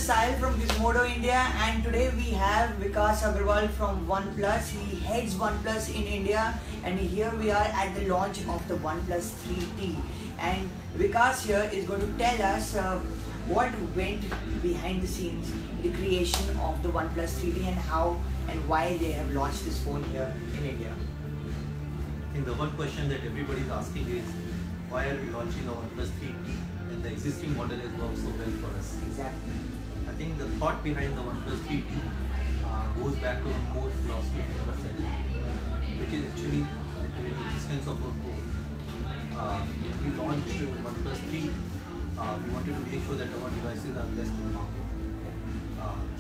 is Sahil from Gizmodo India, and today we have Vikas Agarwal from OnePlus. He heads OnePlus in India, and here we are at the launch of the OnePlus 3T. And Vikas here is going to tell us what went behind the scenes, the creation of the OnePlus 3T, and how and why they have launched this phone here in India. I think the one question that everybody is asking is, why are we launching a OnePlus 3T and the existing model has worked so well for us? Exactly. I think the thought behind the OnePlus 3T goes back to our core philosophy of OnePlus, which is actually the existence of our core. We launched OnePlus 3. We wanted to make sure that our devices are best in the market.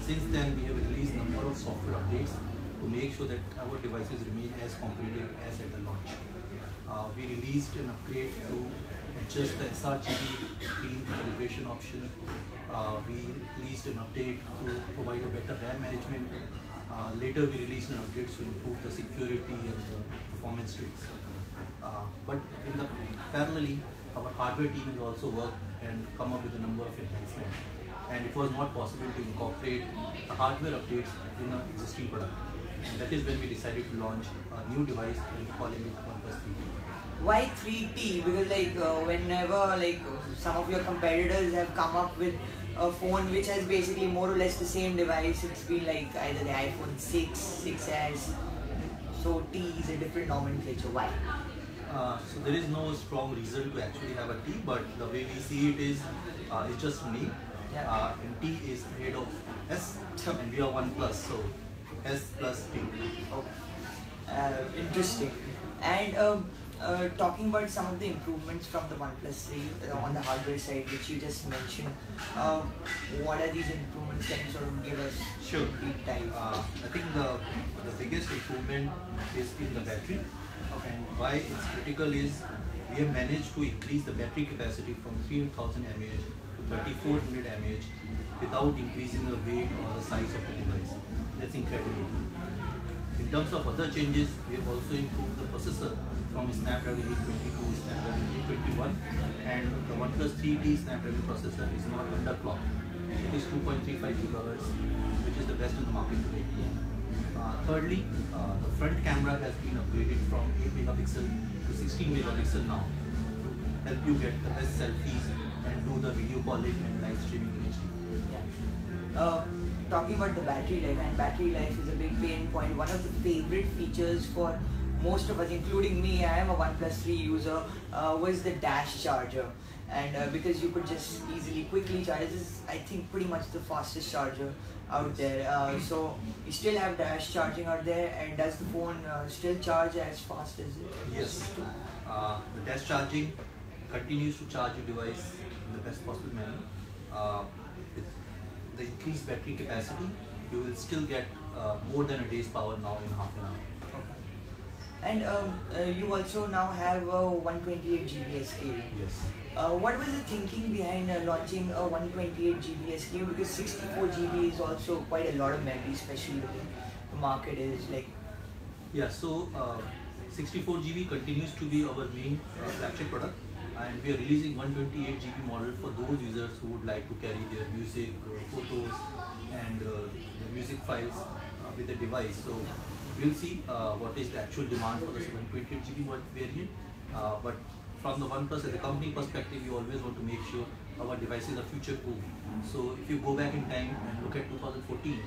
Since then, we have released a number of software updates to make sure that our devices remain as competitive as at the launch. We released an upgrade to adjust the sRGB screen calibration option. We released an update to provide a better RAM management. Later we released an update to improve the security and the performance rates. But in the parallelly, our hardware team has also worked and come up with a number of enhancements. And it was not possible to incorporate the hardware updates in an existing product. And that is when we decided to launch a new device and calling it OnePlus 3T. Why 3T? Because whenever some of your competitors have come up with a phone which has basically more or less the same device, it's been like either the iPhone 6, 6S, so T is a different nomenclature. Why? So there is no strong reason to actually have a T, but the way we see it is, it's just a name. Yeah. And T is ahead of S, and we are OnePlus, so S plus T. Okay. Interesting. And talking about some of the improvements from the OnePlus 3 on the hardware side, which you just mentioned, what are these improvements? Can you sort of give us Sure. deep dive? I think the biggest improvement is in the battery, and why it's critical is we have managed to increase the battery capacity from 3000 mAh to 3400 mAh without increasing the weight or the size of the device. That's incredible. In terms of other changes, we have also improved the processor from Snapdragon 822 to Snapdragon 821, and the OnePlus 3T Snapdragon processor is not underclocked. It is 2.35 GHz, which is the best in the market today. Thirdly, the front camera has been upgraded from 8 megapixel to 16 megapixel now to help you get the best selfies and do the video calling and live streaming in HD. Yeah. Talking about the battery life, and battery life is a big pain point. One of the favorite features for most of us, including me, I am a OnePlus 3 user, was the dash charger. And because you could just easily, quickly charge, this is, I think, pretty much the fastest charger out there. So you still have dash charging out there, and does the phone still charge as fast as it Yes. The dash charging continues to charge your device in the best possible manner. With the increased battery capacity, you will still get more than a day's power now in half an hour. And you also now have a 128 GB SKU. Yes. What was the thinking behind launching a 128 GB SKU? Because 64 GB is also quite a lot of memory, especially when the market is like... Yeah, so 64 GB continues to be our main flagship product, and we are releasing 128 GB model for those users who would like to carry their music, photos and the music files with the device. So we'll see what is the actual demand for this 128 GB variant. But from the OnePlus as a company perspective, we always want to make sure our devices are future proof. So if you go back in time and look at 2014,